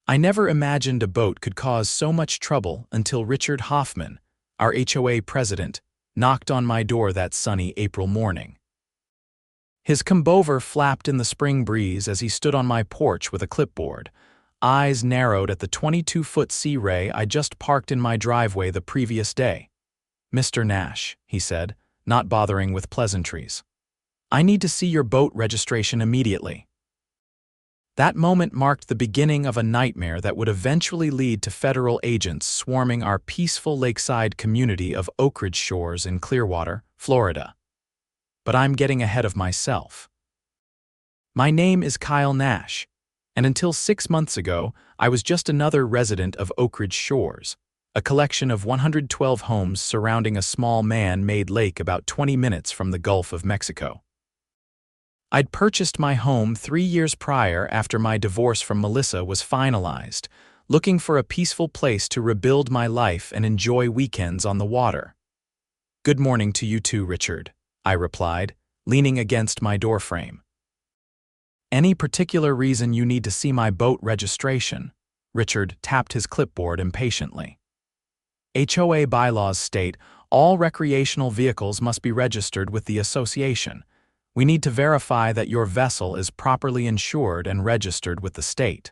I never imagined a boat could cause so much trouble until Richard Hoffman, our HOA president, knocked on my door that sunny April morning. His combover flapped in the spring breeze as he stood on my porch with a clipboard, eyes narrowed at the 22-foot Sea Ray I just parked in my driveway the previous day. "Mr. Nash," he said, not bothering with pleasantries, "I need to see your boat registration immediately." That moment marked the beginning of a nightmare that would eventually lead to federal agents swarming our peaceful lakeside community of Oak Ridge Shores in Clearwater, Florida. But I'm getting ahead of myself. My name is Kyle Nash, and until 6 months ago, I was just another resident of Oak Ridge Shores, a collection of 112 homes surrounding a small man-made lake about 20 minutes from the Gulf of Mexico. I'd purchased my home 3 years prior after my divorce from Melissa was finalized, looking for a peaceful place to rebuild my life and enjoy weekends on the water. "Good morning to you too, Richard," I replied, leaning against my doorframe. "Any particular reason you need to see my boat registration?" Richard tapped his clipboard impatiently. "HOA bylaws state all recreational vehicles must be registered with the association. We need to verify that your vessel is properly insured and registered with the state."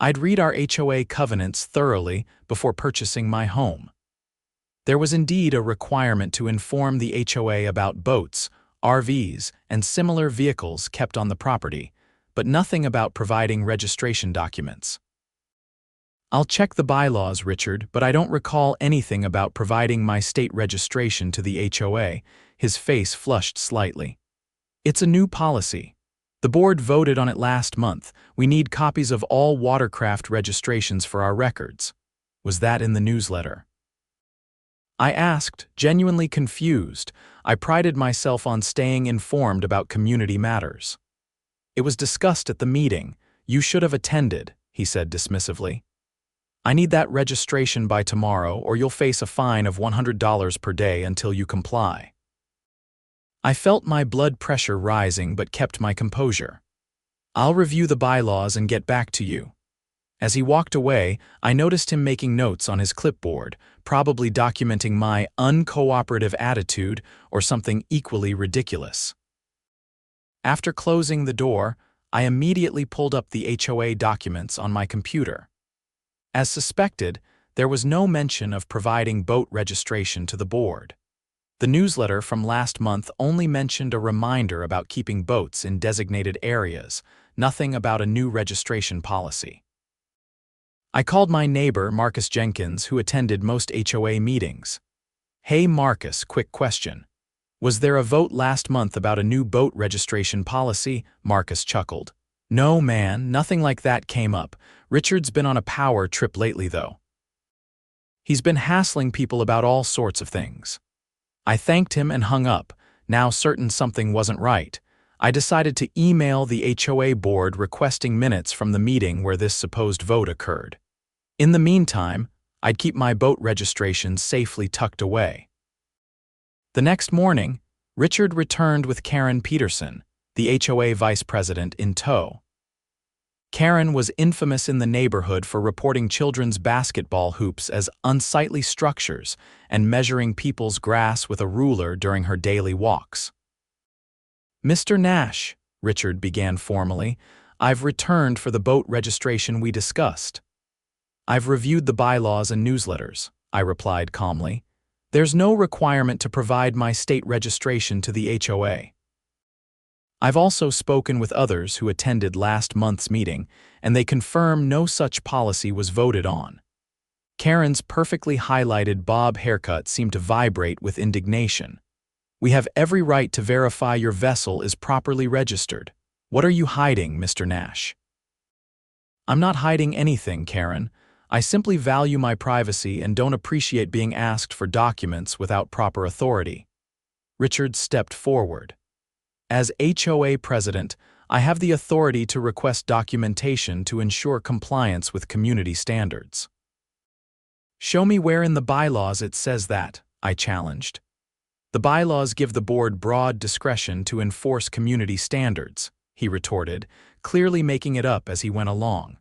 I'd read our HOA covenants thoroughly before purchasing my home. There was indeed a requirement to inform the HOA about boats, RVs, and similar vehicles kept on the property, but nothing about providing registration documents. "I'll check the bylaws, Richard, but I don't recall anything about providing my state registration to the HOA." His face flushed slightly. "It's a new policy. The board voted on it last month. We need copies of all watercraft registrations for our records." "Was that in the newsletter?" I asked, genuinely confused. I prided myself on staying informed about community matters. "It was discussed at the meeting. You should have attended," he said dismissively. "I need that registration by tomorrow, or you'll face a fine of $100 per day until you comply." I felt my blood pressure rising but kept my composure. "I'll review the bylaws and get back to you." As he walked away, I noticed him making notes on his clipboard, probably documenting my uncooperative attitude or something equally ridiculous. After closing the door, I immediately pulled up the HOA documents on my computer. As suspected, there was no mention of providing boat registration to the board. The newsletter from last month only mentioned a reminder about keeping boats in designated areas, nothing about a new registration policy. I called my neighbor, Marcus Jenkins, who attended most HOA meetings. "Hey Marcus, quick question. Was there a vote last month about a new boat registration policy?" Marcus chuckled. "No, man, nothing like that came up. Richard's been on a power trip lately, though. He's been hassling people about all sorts of things." I thanked him and hung up, now certain something wasn't right. I decided to email the HOA board requesting minutes from the meeting where this supposed vote occurred. In the meantime, I'd keep my boat registration safely tucked away. The next morning, Richard returned with Karen Peterson, the HOA vice president, in tow. Karen was infamous in the neighborhood for reporting children's basketball hoops as unsightly structures and measuring people's grass with a ruler during her daily walks. "Mr. Nash," Richard began formally, "I've returned for the boat registration we discussed." "I've reviewed the bylaws and newsletters," I replied calmly. "There's no requirement to provide my state registration to the HOA." I've also spoken with others who attended last month's meeting, and they confirm no such policy was voted on. Karen's perfectly highlighted bob haircut seemed to vibrate with indignation. "We have every right to verify your vessel is properly registered. What are you hiding, Mr. Nash?" "I'm not hiding anything, Karen. I simply value my privacy and don't appreciate being asked for documents without proper authority." Richard stepped forward. "As HOA president, I have the authority to request documentation to ensure compliance with community standards." "Show me where in the bylaws it says that," I challenged. "The bylaws give the board broad discretion to enforce community standards," he retorted, clearly making it up as he went along.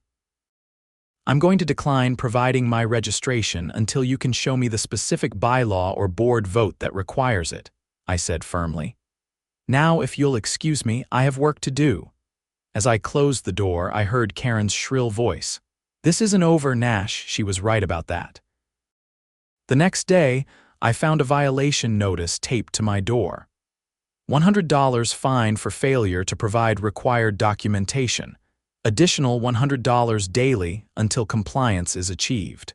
I'm going to decline providing my registration until you can show me the specific bylaw or board vote that requires it, I said firmly. Now, if you'll excuse me, I have work to do. As I closed the door, I heard Karen's shrill voice. This isn't over, Nash. She was right about that. The next day, I found a violation notice taped to my door. $100 fine for failure to provide required documentation. Additional $100 daily until compliance is achieved.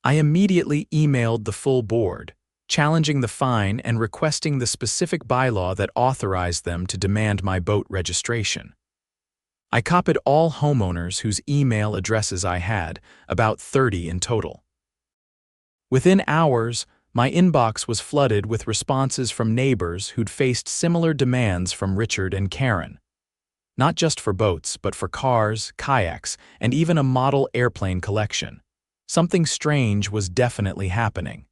I immediately emailed the full board, challenging the fine and requesting the specific bylaw that authorized them to demand my boat registration. I copied all homeowners whose email addresses I had, about 30 in total. Within hours, my inbox was flooded with responses from neighbors who'd faced similar demands from Richard and Karen. Not just for boats, but for cars, kayaks, and even a model airplane collection. Something strange was definitely happening.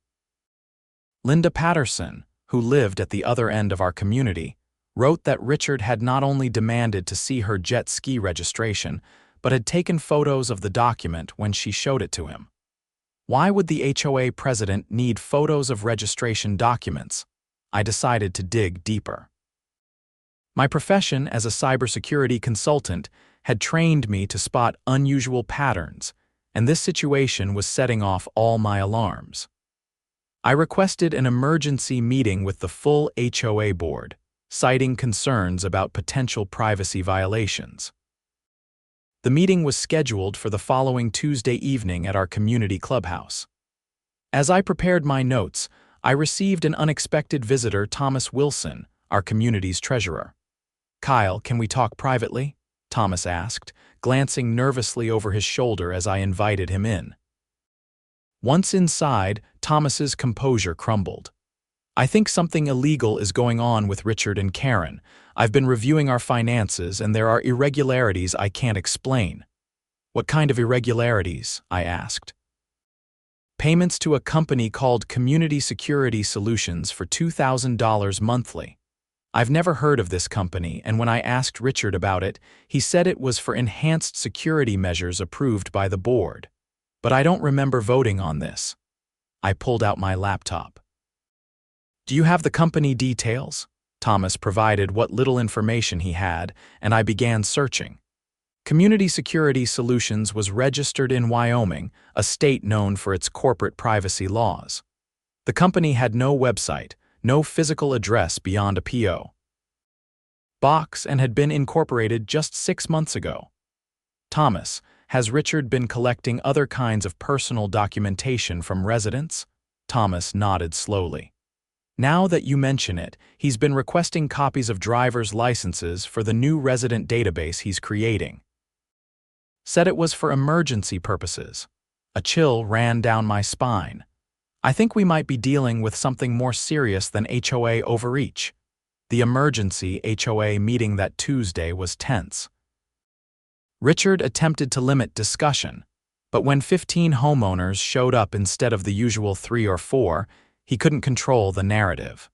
Linda Patterson, who lived at the other end of our community, wrote that Richard had not only demanded to see her jet ski registration, but had taken photos of the document when she showed it to him. Why would the HOA president need photos of registration documents? I decided to dig deeper. My profession as a cybersecurity consultant had trained me to spot unusual patterns, and this situation was setting off all my alarms. I requested an emergency meeting with the full HOA board, citing concerns about potential privacy violations. The meeting was scheduled for the following Tuesday evening at our community clubhouse. As I prepared my notes, I received an unexpected visitor, Thomas Wilson, our community's treasurer. "Kyle, can we talk privately?" Thomas asked, glancing nervously over his shoulder as I invited him in. Once inside, Thomas's composure crumbled. "I think something illegal is going on with Richard and Karen. I've been reviewing our finances and there are irregularities I can't explain." "What kind of irregularities?" I asked. "Payments to a company called Community Security Solutions for $2,000 monthly. I've never heard of this company, and when I asked Richard about it, he said it was for enhanced security measures approved by the board. But I don't remember voting on this." I pulled out my laptop. "Do you have the company details?" Thomas provided what little information he had, and I began searching. Community Security Solutions was registered in Wyoming, a state known for its corporate privacy laws. The company had no website, no physical address beyond a P.O. box, and had been incorporated just 6 months ago. "Thomas, has Richard been collecting other kinds of personal documentation from residents?" Thomas nodded slowly. "Now that you mention it, he's been requesting copies of driver's licenses for the new resident database he's creating. Said it was for emergency purposes." A chill ran down my spine. I think we might be dealing with something more serious than HOA overreach. The emergency HOA meeting that Tuesday was tense. Richard attempted to limit discussion, but when 15 homeowners showed up instead of the usual 3 or 4, he couldn't control the narrative.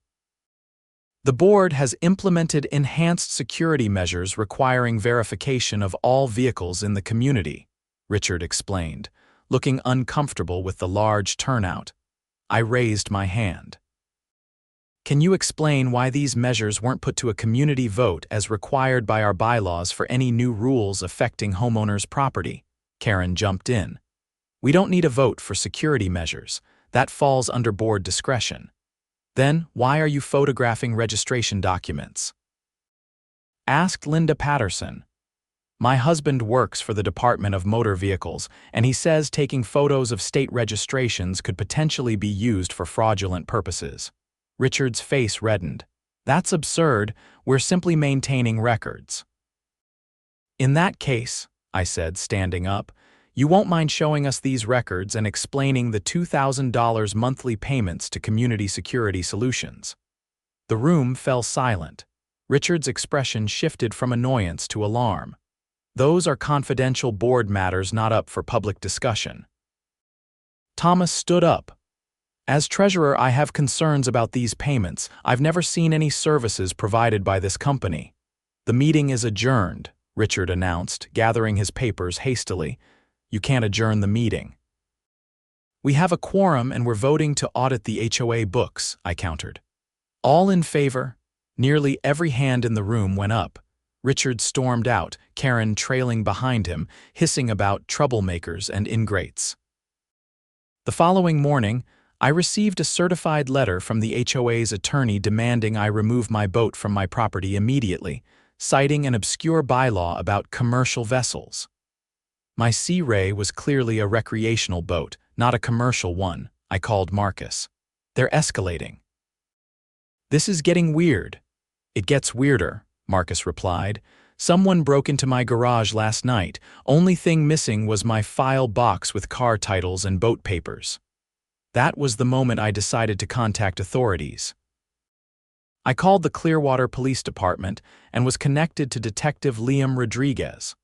"The board has implemented enhanced security measures requiring verification of all vehicles in the community," Richard explained, looking uncomfortable with the large turnout. I raised my hand. "Can you explain why these measures weren't put to a community vote as required by our bylaws for any new rules affecting homeowners' property?" Karen jumped in. "We don't need a vote for security measures. That falls under board discretion. Then, why are you photographing registration documents?" Asked Linda Patterson. "My husband works for the Department of Motor Vehicles, and he says taking photos of state registrations could potentially be used for fraudulent purposes." Richard's face reddened. "That's absurd. We're simply maintaining records." "In that case," I said, standing up, "you won't mind showing us these records and explaining the $2,000 monthly payments to Community Security Solutions." The room fell silent. Richard's expression shifted from annoyance to alarm. "Those are confidential board matters not up for public discussion." Thomas stood up. "As treasurer, I have concerns about these payments. I've never seen any services provided by this company." "The meeting is adjourned," Richard announced, gathering his papers hastily. You can't adjourn the meeting. We have a quorum and we're voting to audit the HOA books, I countered. All in favor? Nearly every hand in the room went up. Richard stormed out, Karen trailing behind him, hissing about troublemakers and ingrates. The following morning, I received a certified letter from the HOA's attorney demanding I remove my boat from my property immediately, citing an obscure bylaw about commercial vessels. My Sea Ray was clearly a recreational boat, not a commercial one, I called Marcus. They're escalating. This is getting weird. It gets weirder, Marcus replied. Someone broke into my garage last night. Only thing missing was my file box with car titles and boat papers. That was the moment I decided to contact authorities. I called the Clearwater Police Department and was connected to Detective Liam Rodriguez.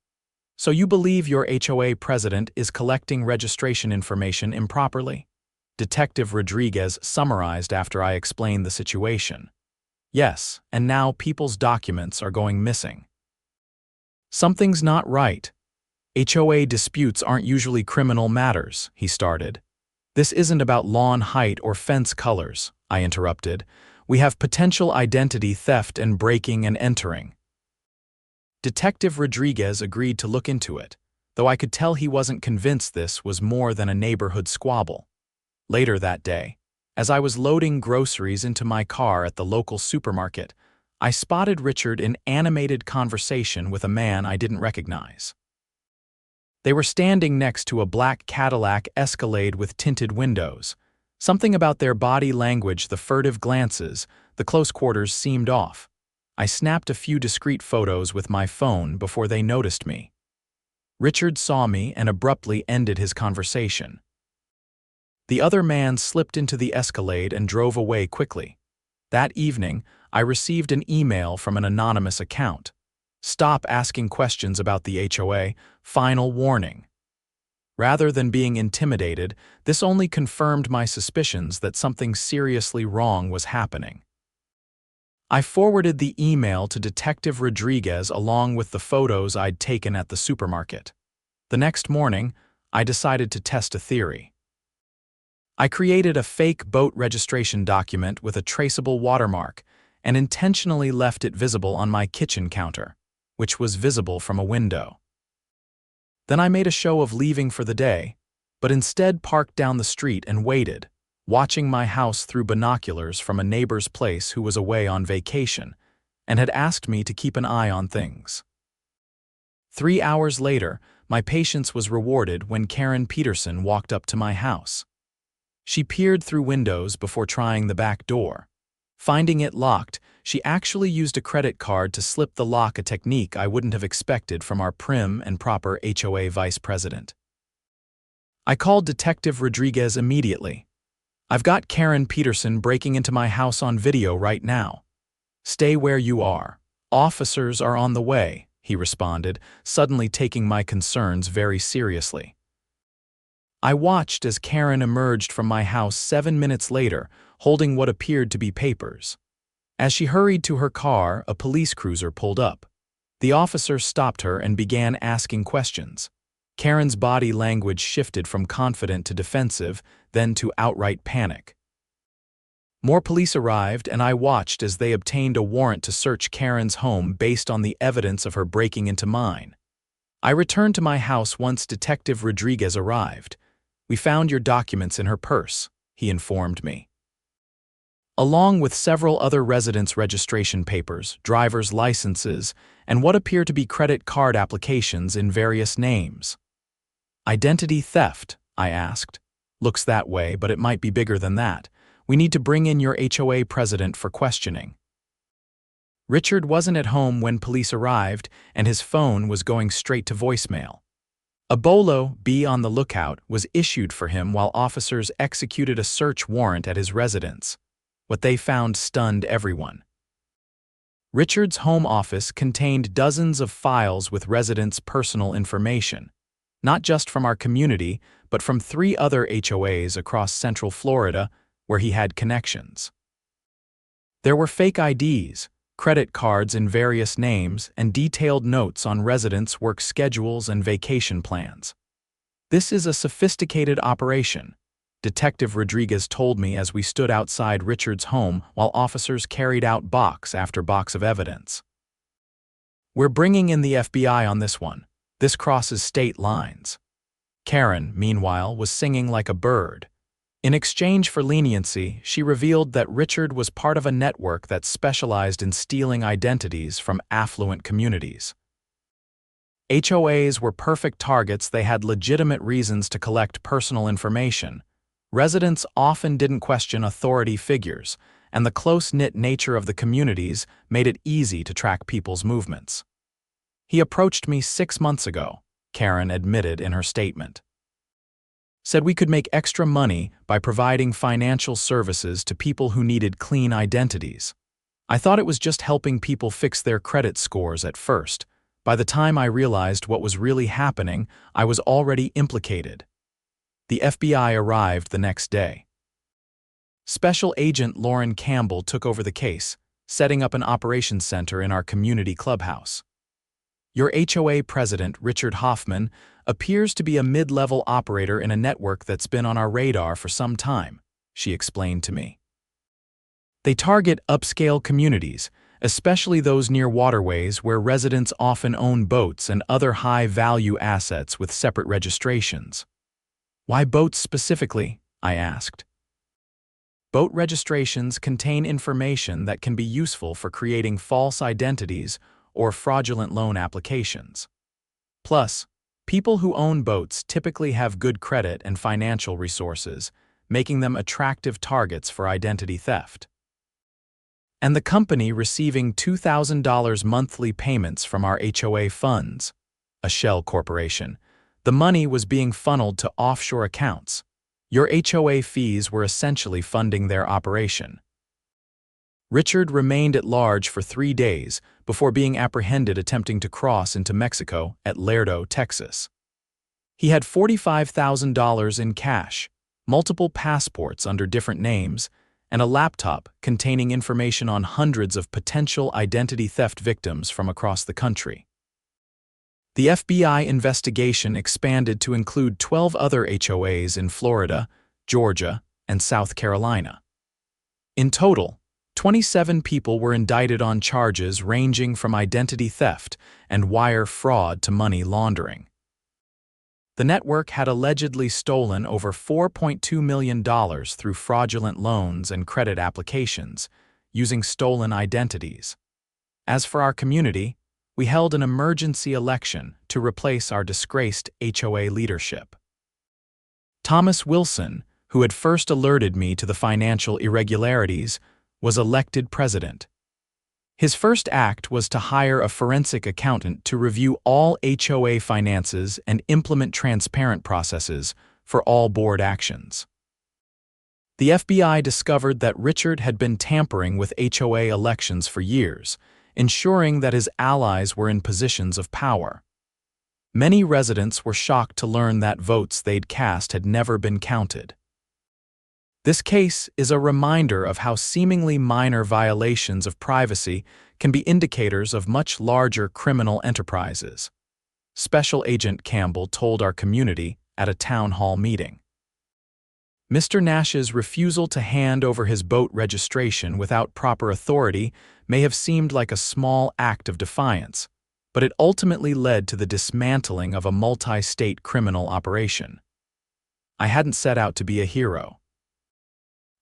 So you believe your HOA president is collecting registration information improperly? Detective Rodriguez summarized after I explained the situation. Yes, and now people's documents are going missing. Something's not right. HOA disputes aren't usually criminal matters, he started. This isn't about lawn height or fence colors, I interrupted. We have potential identity theft and breaking and entering. Detective Rodriguez agreed to look into it, though I could tell he wasn't convinced this was more than a neighborhood squabble. Later that day, as I was loading groceries into my car at the local supermarket, I spotted Richard in animated conversation with a man I didn't recognize. They were standing next to a black Cadillac Escalade with tinted windows. Something about their body language, the furtive glances, the close quarters seemed off. I snapped a few discreet photos with my phone before they noticed me. Richard saw me and abruptly ended his conversation. The other man slipped into the Escalade and drove away quickly. That evening, I received an email from an anonymous account. Stop asking questions about the HOA, final warning. Rather than being intimidated, this only confirmed my suspicions that something seriously wrong was happening. I forwarded the email to Detective Rodriguez along with the photos I'd taken at the supermarket. The next morning, I decided to test a theory. I created a fake boat registration document with a traceable watermark and intentionally left it visible on my kitchen counter, which was visible from a window. Then I made a show of leaving for the day, but instead parked down the street and waited, watching my house through binoculars from a neighbor's place who was away on vacation and had asked me to keep an eye on things. 3 hours later, my patience was rewarded when Karen Peterson walked up to my house. She peered through windows before trying the back door. Finding it locked, she actually used a credit card to slip the lock, a technique I wouldn't have expected from our prim and proper HOA vice president. I called Detective Rodriguez immediately. I've got Karen Peterson breaking into my house on video right now. Stay where you are. Officers are on the way, he responded, suddenly taking my concerns very seriously. I watched as Karen emerged from my house 7 minutes later, holding what appeared to be papers. As she hurried to her car, a police cruiser pulled up. The officer stopped her and began asking questions. Karen's body language shifted from confident to defensive, then to outright panic. More police arrived, and I watched as they obtained a warrant to search Karen's home based on the evidence of her breaking into mine. I returned to my house once Detective Rodriguez arrived. We found your documents in her purse, he informed me. Along with several other residents' registration papers, driver's licenses, and what appear to be credit card applications in various names. Identity theft, I asked. Looks that way, but it might be bigger than that. We need to bring in your HOA president for questioning. Richard wasn't at home when police arrived, and his phone was going straight to voicemail. A bolo, be on the lookout, was issued for him while officers executed a search warrant at his residence. What they found stunned everyone. Richard's home office contained dozens of files with residents' personal information, not just from our community, but from 3 other HOAs across Central Florida where he had connections. There were fake IDs, credit cards in various names, and detailed notes on residents' work schedules and vacation plans. This is a sophisticated operation, Detective Rodriguez told me as we stood outside Richard's home while officers carried out box after box of evidence. We're bringing in the FBI on this one. This crosses state lines. Karen, meanwhile, was singing like a bird. In exchange for leniency, she revealed that Richard was part of a network that specialized in stealing identities from affluent communities. HOAs were perfect targets. They had legitimate reasons to collect personal information. Residents often didn't question authority figures, and the close-knit nature of the communities made it easy to track people's movements. He approached me 6 months ago, Karen admitted in her statement. Said we could make extra money by providing financial services to people who needed clean identities. I thought it was just helping people fix their credit scores at first. By the time I realized what was really happening, I was already implicated. The FBI arrived the next day. Special Agent Lauren Campbell took over the case, setting up an operations center in our community clubhouse. Your HOA president, Richard Hoffman, appears to be a mid-level operator in a network that's been on our radar for some time, she explained to me. They target upscale communities, especially those near waterways where residents often own boats and other high-value assets with separate registrations. Why boats specifically? I asked. Boat registrations contain information that can be useful for creating false identities or fraudulent loan applications. Plus, people who own boats typically have good credit and financial resources, making them attractive targets for identity theft. And the company receiving $2,000 monthly payments from our HOA funds, a shell corporation. The money was being funneled to offshore accounts. Your HOA fees were essentially funding their operation. Richard remained at large for 3 days before being apprehended attempting to cross into Mexico at Laredo, Texas. He had $45,000 in cash, multiple passports under different names, and a laptop containing information on hundreds of potential identity theft victims from across the country. The FBI investigation expanded to include 12 other HOAs in Florida, Georgia, and South Carolina. In total, 27 people were indicted on charges ranging from identity theft and wire fraud to money laundering. The network had allegedly stolen over $4.2 million through fraudulent loans and credit applications, using stolen identities. As for our community, we held an emergency election to replace our disgraced HOA leadership. Thomas Wilson, who had first alerted me to the financial irregularities, was elected president. His first act was to hire a forensic accountant to review all HOA finances and implement transparent processes for all board actions. The FBI discovered that Richard had been tampering with HOA elections for years, ensuring that his allies were in positions of power. Many residents were shocked to learn that votes they'd cast had never been counted. This case is a reminder of how seemingly minor violations of privacy can be indicators of much larger criminal enterprises, Special Agent Campbell told our community at a town hall meeting. Mr. Nash's refusal to hand over his boat registration without proper authority may have seemed like a small act of defiance, but it ultimately led to the dismantling of a multi-state criminal operation. I hadn't set out to be a hero.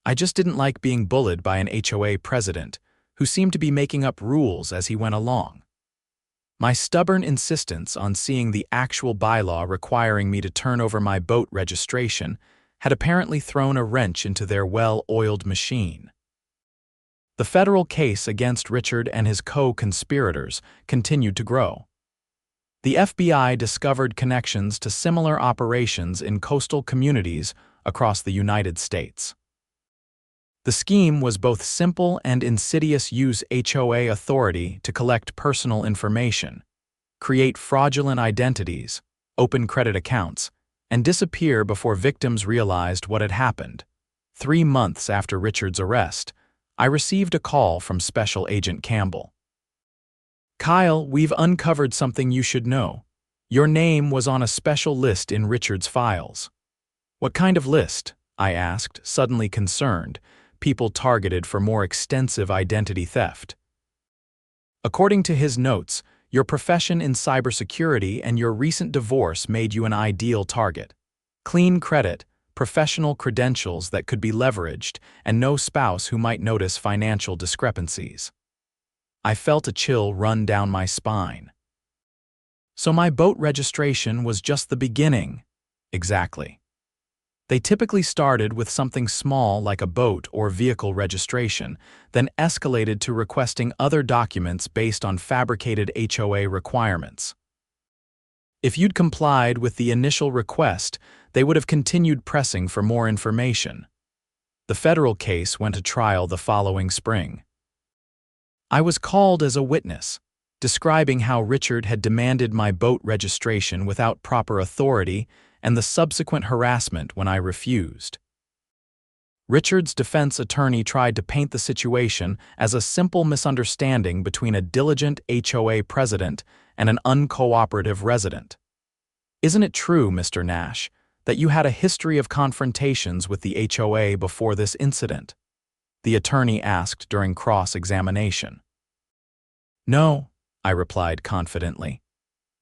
I just didn't like being bullied by an HOA president who seemed to be making up rules as he went along. My stubborn insistence on seeing the actual bylaw requiring me to turn over my boat registration had apparently thrown a wrench into their well-oiled machine. The federal case against Richard and his co-conspirators continued to grow. The FBI discovered connections to similar operations in coastal communities across the United States. The scheme was both simple and insidious: use HOA authority to collect personal information, create fraudulent identities, open credit accounts, and disappear before victims realized what had happened. 3 months after Richard's arrest, I received a call from Special Agent Campbell. "Kyle, we've uncovered something you should know. Your name was on a special list in Richard's files. What kind of list? I asked, suddenly concerned. People targeted for more extensive identity theft. According to his notes, your profession in cybersecurity and your recent divorce made you an ideal target. Clean credit, professional credentials that could be leveraged, and no spouse who might notice financial discrepancies. I felt a chill run down my spine. So my boat registration was just the beginning. Exactly. They typically started with something small like a boat or vehicle registration, then escalated to requesting other documents based on fabricated HOA requirements. If you'd complied with the initial request, they would have continued pressing for more information. The federal case went to trial the following spring. I was called as a witness, describing how Richard had demanded my boat registration without proper authority and the subsequent harassment when I refused. Richard's defense attorney tried to paint the situation as a simple misunderstanding between a diligent HOA president and an uncooperative resident. Isn't it true, Mr. Nash, that you had a history of confrontations with the HOA before this incident? The attorney asked during cross-examination. No, I replied confidently.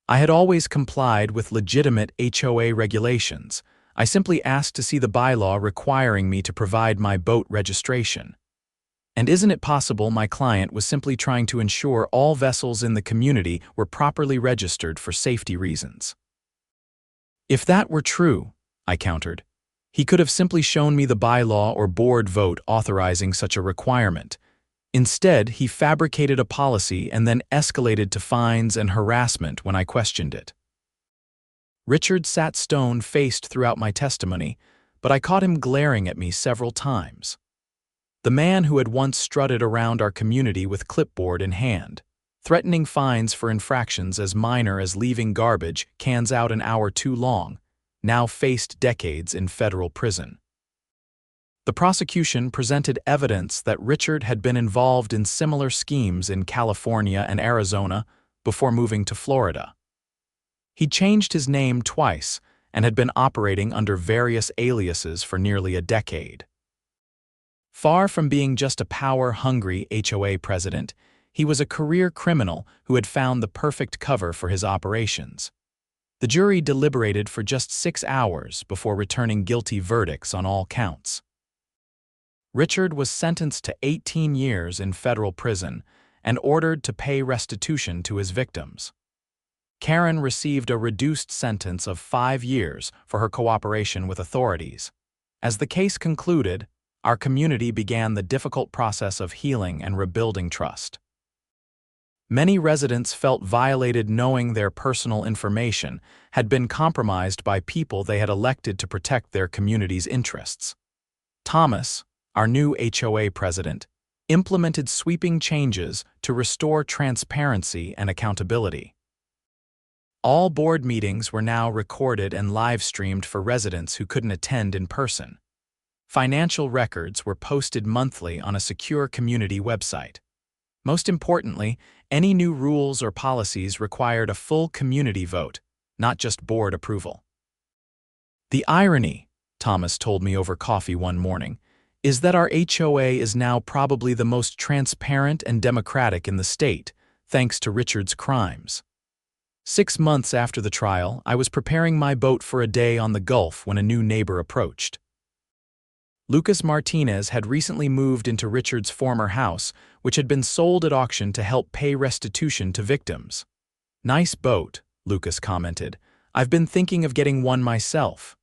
I had always complied with legitimate HOA regulations. I simply asked to see the bylaw requiring me to provide my boat registration. And isn't it possible my client was simply trying to ensure all vessels in the community were properly registered for safety reasons? If that were true, I countered, he could have simply shown me the bylaw or board vote authorizing such a requirement. Instead, he fabricated a policy and then escalated to fines and harassment when I questioned it. Richard sat stone-faced throughout my testimony, but I caught him glaring at me several times. The man who had once strutted around our community with clipboard in hand, threatening fines for infractions as minor as leaving garbage cans out an hour too long, now faced decades in federal prison. The prosecution presented evidence that Richard had been involved in similar schemes in California and Arizona before moving to Florida. He changed his name twice and had been operating under various aliases for nearly a decade. Far from being just a power-hungry HOA president, he was a career criminal who had found the perfect cover for his operations. The jury deliberated for just 6 hours before returning guilty verdicts on all counts. Richard was sentenced to 18 years in federal prison and ordered to pay restitution to his victims. Karen received a reduced sentence of 5 years for her cooperation with authorities. As the case concluded, our community began the difficult process of healing and rebuilding trust. Many residents felt violated knowing their personal information had been compromised by people they had elected to protect their community's interests. Thomas, our new HOA president, implemented sweeping changes to restore transparency and accountability. All board meetings were now recorded and live-streamed for residents who couldn't attend in person. Financial records were posted monthly on a secure community website. Most importantly, any new rules or policies required a full community vote, not just board approval. The irony, Thomas told me over coffee one morning, is that our HOA is now probably the most transparent and democratic in the state, thanks to Richard's crimes. 6 months after the trial, I was preparing my boat for a day on the Gulf when a new neighbor approached. Lucas Martinez had recently moved into Richard's former house, which had been sold at auction to help pay restitution to victims. "Nice boat," Lucas commented. "I've been thinking of getting one myself."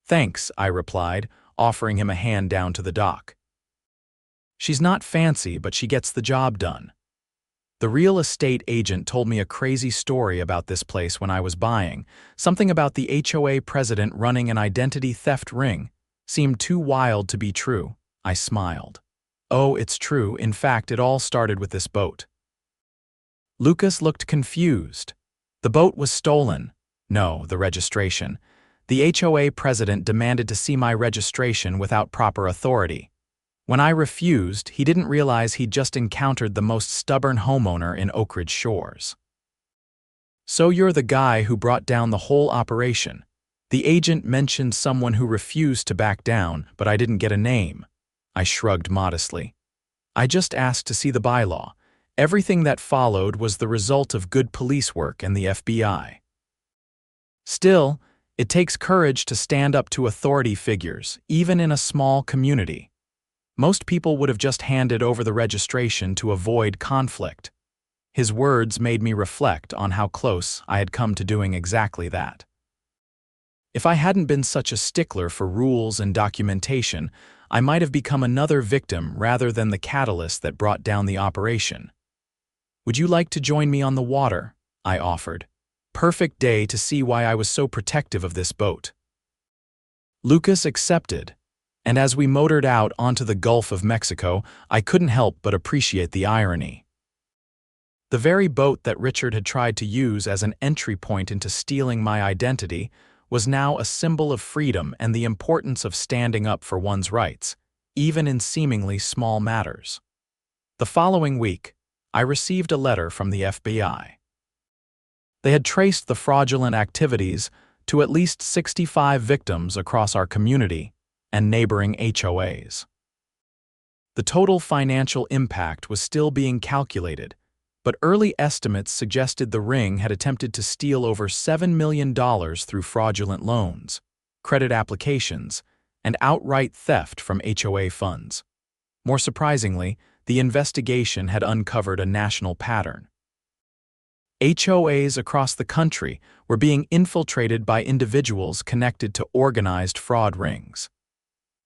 "Thanks," I replied, offering him a hand down to the dock. "She's not fancy, but she gets the job done." The real estate agent told me a crazy story about this place when I was buying. Something about the HOA president running an identity theft ring seemed too wild to be true. I smiled. "Oh, it's true. In fact, it all started with this boat." Lucas looked confused. "The boat was stolen." "No, the registration. The HOA president demanded to see my registration without proper authority. When I refused, he didn't realize he'd just encountered the most stubborn homeowner in Oak Ridge Shores." "So you're the guy who brought down the whole operation." The agent mentioned someone who refused to back down, but I didn't get a name. I shrugged modestly. "I just asked to see the bylaw. Everything that followed was the result of good police work and the FBI. Still, it takes courage to stand up to authority figures, even in a small community. Most people would have just handed over the registration to avoid conflict." His words made me reflect on how close I had come to doing exactly that. If I hadn't been such a stickler for rules and documentation, I might have become another victim rather than the catalyst that brought down the operation. "Would you like to join me on the water?" I offered. Perfect day to see why I was so protective of this boat. Lucas accepted, and as we motored out onto the Gulf of Mexico, I couldn't help but appreciate the irony. The very boat that Richard had tried to use as an entry point into stealing my identity was now a symbol of freedom and the importance of standing up for one's rights, even in seemingly small matters. The following week, I received a letter from the FBI. They had traced the fraudulent activities to at least 65 victims across our community and neighboring HOAs. The total financial impact was still being calculated, but early estimates suggested the ring had attempted to steal over $7 million through fraudulent loans, credit applications, and outright theft from HOA funds. More surprisingly, the investigation had uncovered a national pattern. HOAs across the country were being infiltrated by individuals connected to organized fraud rings.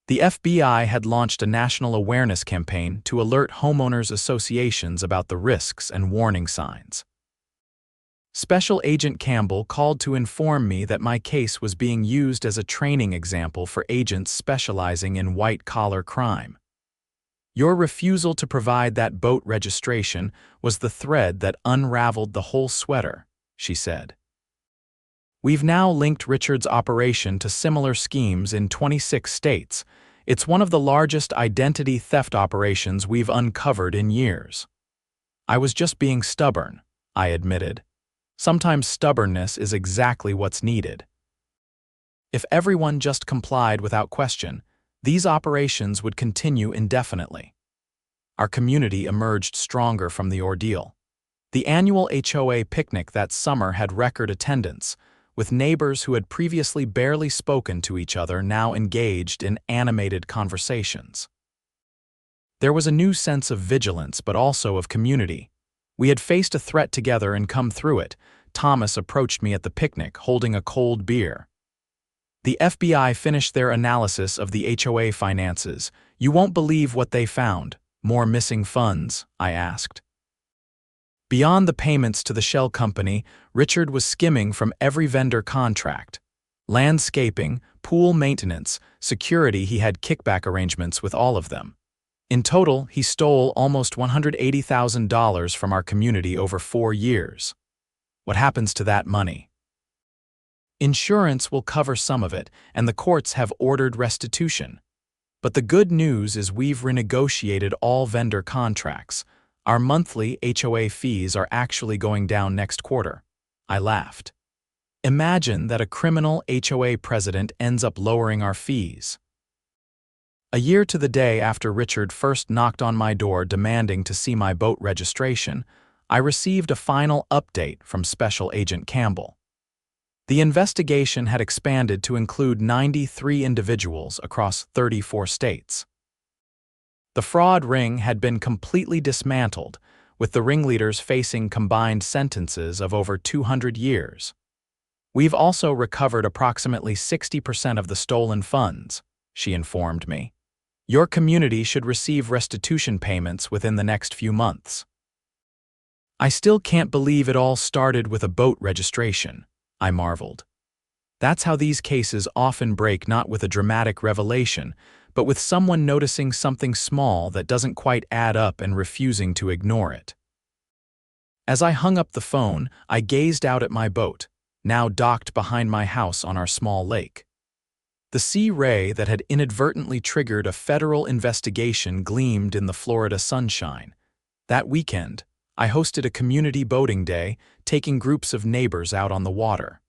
The FBI had launched a national awareness campaign to alert homeowners associations about the risks and warning signs. Special Agent Campbell called to inform me that my case was being used as a training example for agents specializing in white-collar crime. "Your refusal to provide that boat registration was the thread that unraveled the whole sweater," she said. "We've now linked Richard's operation to similar schemes in 26 states. It's one of the largest identity theft operations we've uncovered in years." I was just being stubborn, I admitted. Sometimes stubbornness is exactly what's needed. If everyone just complied without question, these operations would continue indefinitely. Our community emerged stronger from the ordeal. The annual HOA picnic that summer had record attendance, with neighbors who had previously barely spoken to each other now engaged in animated conversations. There was a new sense of vigilance but also of community. We had faced a threat together and come through it. Thomas approached me at the picnic holding a cold beer. "The FBI finished their analysis of the HOA finances. You won't believe what they found." "More missing funds?" I asked. Beyond the payments to the shell company, Richard was skimming from every vendor contract. Landscaping, pool maintenance, security, he had kickback arrangements with all of them. In total, he stole almost $180,000 from our community over 4 years. What happens to that money? Insurance will cover some of it, and the courts have ordered restitution. But the good news is we've renegotiated all vendor contracts. Our monthly HOA fees are actually going down next quarter. I laughed. Imagine that a criminal HOA president ends up lowering our fees. A year to the day after Richard first knocked on my door demanding to see my boat registration, I received a final update from Special Agent Campbell. The investigation had expanded to include 93 individuals across 34 states. The fraud ring had been completely dismantled, with the ringleaders facing combined sentences of over 200 years. We've also recovered approximately 60% of the stolen funds, she informed me. Your community should receive restitution payments within the next few months. I still can't believe it all started with a boat registration, I marveled. That's how these cases often break, not with a dramatic revelation, but with someone noticing something small that doesn't quite add up and refusing to ignore it. As I hung up the phone, I gazed out at my boat, now docked behind my house on our small lake. The sea ray that had inadvertently triggered a federal investigation gleamed in the Florida sunshine. That weekend, I hosted a community boating day, taking groups of neighbors out on the water.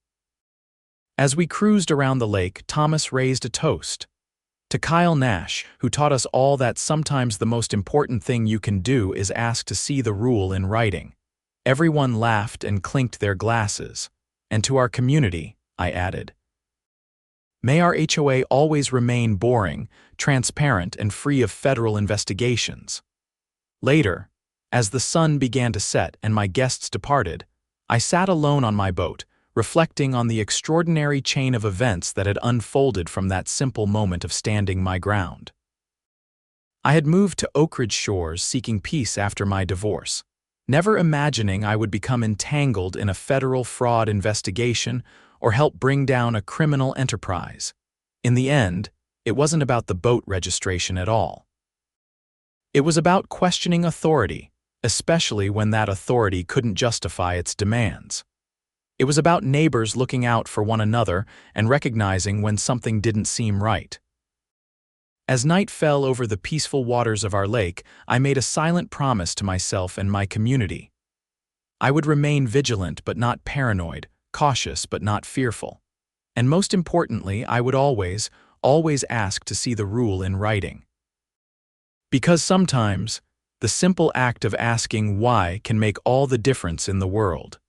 As we cruised around the lake, Thomas raised a toast. To Kyle Nash, who taught us all that sometimes the most important thing you can do is ask to see the rule in writing. Everyone laughed and clinked their glasses. And to our community, I added, may our HOA always remain boring, transparent, and free of federal investigations. Later, as the sun began to set and my guests departed, I sat alone on my boat, reflecting on the extraordinary chain of events that had unfolded from that simple moment of standing my ground. I had moved to Oak Ridge Shores seeking peace after my divorce, never imagining I would become entangled in a federal fraud investigation or help bring down a criminal enterprise. In the end, it wasn't about the boat registration at all. It was about questioning authority, especially when that authority couldn't justify its demands. It was about neighbors looking out for one another and recognizing when something didn't seem right. As night fell over the peaceful waters of our lake, I made a silent promise to myself and my community. I would remain vigilant but not paranoid, cautious but not fearful. And most importantly, I would always ask to see the rule in writing. Because sometimes, the simple act of asking why can make all the difference in the world.